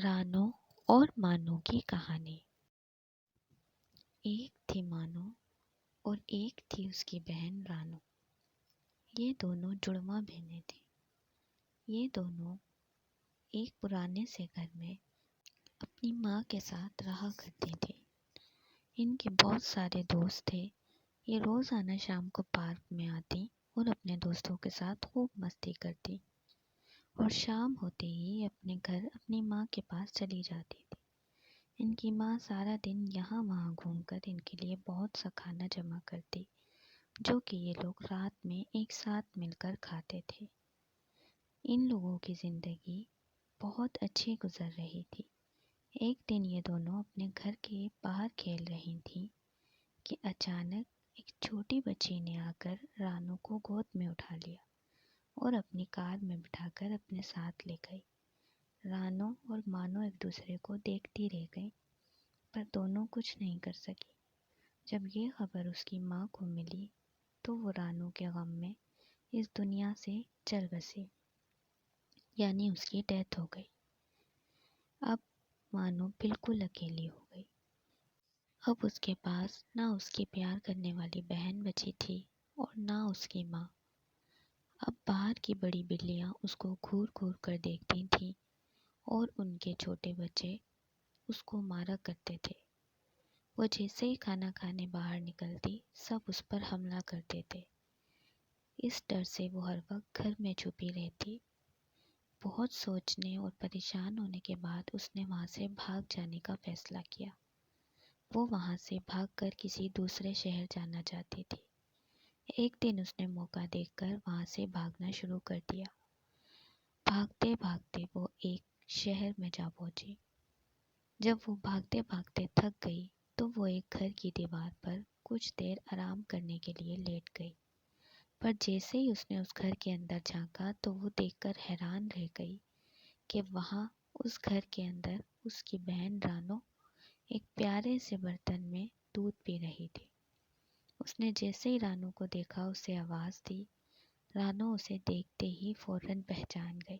رانو اور مانو کی کہانی۔ ایک تھی مانو اور ایک تھی اس کی بہن رانو۔ یہ دونوں جڑواں بہنیں تھیں۔ یہ دونوں ایک پرانے سے گھر میں اپنی ماں کے ساتھ رہا کرتی تھیں۔ ان کے بہت سارے دوست تھے۔ یہ روزانہ شام کو پارک میں آتی اور اپنے دوستوں کے ساتھ خوب مستی کرتی اور شام ہوتے ہی اپنے گھر اپنی ماں کے پاس چلی جاتی تھی۔ ان کی ماں سارا دن یہاں وہاں گھوم کر ان کے لیے بہت سا کھانا جمع کرتی، جو کہ یہ لوگ رات میں ایک ساتھ مل کر کھاتے تھے۔ ان لوگوں کی زندگی بہت اچھی گزر رہی تھی۔ ایک دن یہ دونوں اپنے گھر کے باہر کھیل رہی تھیں کہ اچانک ایک چھوٹی بچی نے آ کر رانو کو گود میں اٹھا لیا اور اپنی کار میں بٹھا کر اپنے ساتھ لے گئی۔ رانو اور مانو ایک دوسرے کو دیکھتی رہ گئی، پر دونوں کچھ نہیں کر سکی۔ جب یہ خبر اس کی ماں کو ملی تو وہ رانو کے غم میں اس دنیا سے چل بسی، یعنی اس کی ڈیتھ ہو گئی۔ اب مانو بالکل اکیلی ہو گئی۔ اب اس کے پاس نہ اس کی پیار کرنے والی بہن بچی تھی اور نہ اس کی ماں۔ اب باہر کی بڑی بلیاں اس کو گھور گھور کر دیکھتی تھیں اور ان کے چھوٹے بچے اس کو مارا کرتے تھے۔ وہ جیسے ہی کھانا کھانے باہر نکلتی سب اس پر حملہ کرتے تھے۔ اس ڈر سے وہ ہر وقت گھر میں چھپی رہتی۔ بہت سوچنے اور پریشان ہونے کے بعد اس نے وہاں سے بھاگ جانے کا فیصلہ کیا۔ وہ وہاں سے بھاگ کر کسی دوسرے شہر جانا چاہتی تھی۔ ایک دن اس نے موقع دیکھ کر وہاں سے بھاگنا شروع کر دیا۔ بھاگتے بھاگتے وہ ایک شہر میں جا پہنچی۔ جب وہ بھاگتے بھاگتے تھک گئی تو وہ ایک گھر کی دیوار پر کچھ دیر آرام کرنے کے لیے لیٹ گئی، پر جیسے ہی اس نے اس گھر کے اندر جھانکا تو وہ دیکھ کر حیران رہ گئی کہ وہاں اس گھر کے اندر اس کی بہن رانو ایک پیارے سے برتن میں دودھ پی رہی تھی۔ اس نے جیسے ہی رانو کو دیکھا اسے آواز دی۔ رانو اسے دیکھتے ہی فوراً پہچان گئی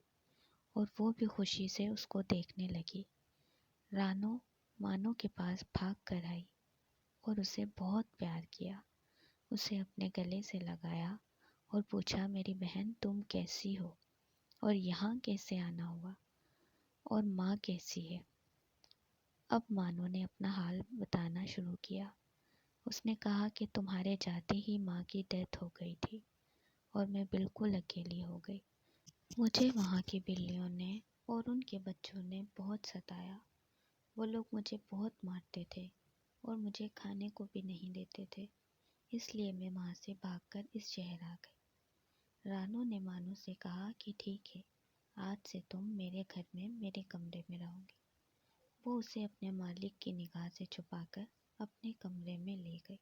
اور وہ بھی خوشی سے اس کو دیکھنے لگی۔ رانو مانو کے پاس بھاگ کر آئی اور اسے بہت پیار کیا۔ اسے اپنے گلے سے لگایا اور پوچھا، میری بہن تم کیسی ہو اور یہاں کیسے آنا ہوا اور ماں کیسی ہے؟ اب مانو نے اپنا حال بتانا شروع کیا۔ اس نے کہا کہ تمہارے جاتے ہی ماں کی ڈیتھ ہو گئی تھی اور میں بالکل اکیلی ہو گئی۔ مجھے وہاں کی بلیوں نے اور ان کے بچوں نے بہت ستایا۔ وہ لوگ مجھے بہت مارتے تھے اور مجھے کھانے کو بھی نہیں دیتے تھے، اس لیے میں وہاں سے بھاگ کر اس شہر آ گئی۔ رانو نے مانو سے کہا کہ ٹھیک ہے، آج سے تم میرے گھر میں میرے کمرے میں رہو گی۔ وہ اسے اپنے مالک کی نگاہ سے چھپا کر اپنے کمرے میں لے گئی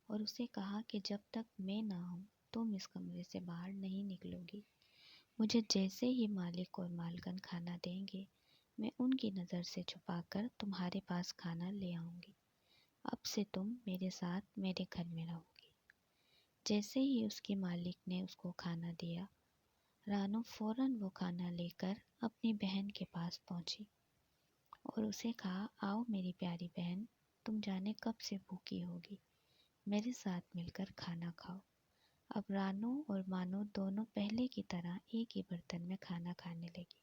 اور اسے کہا کہ جب تک میں نہ ہوں تم اس کمرے سے باہر نہیں نکلو گی۔ مجھے جیسے ہی مالک اور مالکن کھانا دیں گے میں ان کی نظر سے چھپا کر تمہارے پاس کھانا لے آؤں گی۔ اب سے تم میرے ساتھ میرے گھر میں رہو گی۔ جیسے ہی اس کی مالک نے اس کو کھانا دیا، رانو فوراً وہ کھانا لے کر اپنی بہن کے پاس پہنچی اور اسے کہا، آؤ میری پیاری بہن، تم جانے کب سے بھوکی ہوگی، میرے ساتھ مل کر کھانا کھاؤ۔ اب رانو اور مانو دونوں پہلے کی طرح ایک ہی برتن میں کھانا کھانے لگی۔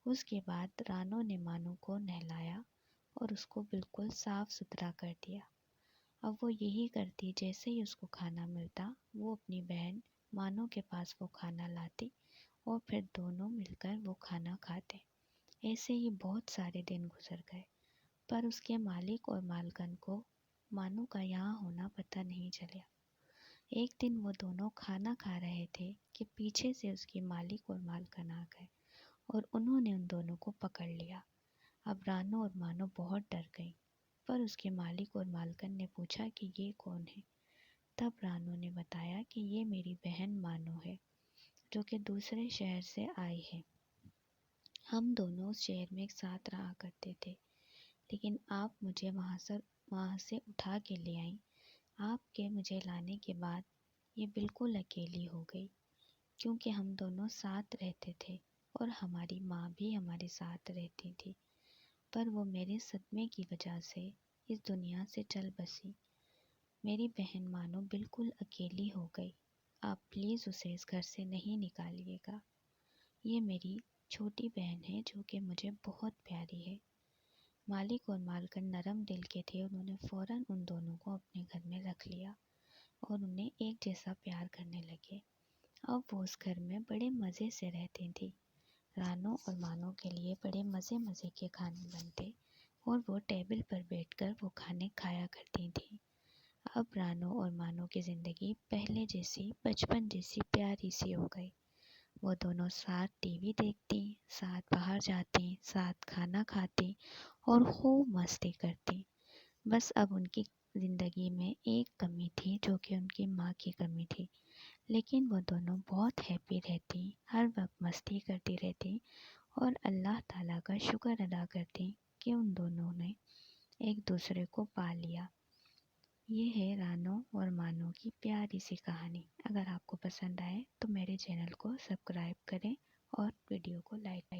اس کے بعد رانو نے مانو کو نہلایا اور اس کو بالکل صاف ستھرا کر دیا۔ اب وہ یہی کرتی، جیسے ہی اس کو کھانا ملتا وہ اپنی بہن مانو کے پاس وہ کھانا لاتی اور پھر دونوں مل کر وہ کھانا کھاتے۔ ایسے ہی بہت سارے دن گزر گئے، پر اس کے مالک اور مالکن کو مانو کا یہاں ہونا پتہ نہیں چلا۔ ایک دن وہ دونوں کھانا کھا رہے تھے کہ پیچھے سے اس کی مالک اور مالکن آ گئے اور انہوں نے ان دونوں کو پکڑ لیا۔ اب رانو اور مانو بہت ڈر گئیں، پر اس کے مالک اور مالکن نے پوچھا کہ یہ کون ہے؟ تب رانو نے بتایا کہ یہ میری بہن مانو ہے، جو کہ دوسرے شہر سے آئی ہے۔ ہم دونوں اس شہر میں ایک ساتھ رہا کرتے تھے، لیکن آپ مجھے وہاں سے اٹھا کے لے آئیں۔ آپ کے مجھے لانے کے بعد یہ بالکل اکیلی ہو گئی، کیونکہ ہم دونوں ساتھ رہتے تھے اور ہماری ماں بھی ہمارے ساتھ رہتی تھی، پر وہ میرے صدمے کی وجہ سے اس دنیا سے چل بسی۔ میری بہن مانو بالکل اکیلی ہو گئی۔ آپ پلیز اسے اس گھر سے نہیں نکالیے گا۔ یہ میری چھوٹی بہن ہے جو کہ مجھے بہت پیاری ہے۔ مالک اور مالکن نرم دل کے تھے، انہوں نے فوراً ان دونوں کو اپنے گھر میں رکھ لیا اور انہیں ایک جیسا پیار کرنے لگے۔ اب وہ اس گھر میں بڑے مزے سے رہتی تھی۔ رانو اور مانو کے لیے بڑے مزے کے کھانے بنتے اور وہ ٹیبل پر بیٹھ کر وہ کھانے کھایا کرتی تھیں۔ اب رانو اور مانو کی زندگی پہلے جیسی بچپن جیسی پیاری سی ہو گئی۔ وہ دونوں ساتھ ٹی وی دیکھتی، ساتھ باہر جاتی، ساتھ کھانا کھاتی اور خوب مستی کرتی۔ بس اب ان کی زندگی میں ایک کمی تھی جو کہ ان کی ماں کی کمی تھی، لیکن وہ دونوں بہت ہیپی رہتی، ہر وقت مستی کرتی رہتی اور اللہ تعالیٰ کا شکر ادا کرتی کہ ان دونوں نے ایک دوسرے کو پا لیا۔ یہ ہے رانو اور مانو کی پیاری سی کہانی۔ اگر آپ کو پسند آئے تو میرے چینل کو سبسکرائب کریں اور ویڈیو کو لائک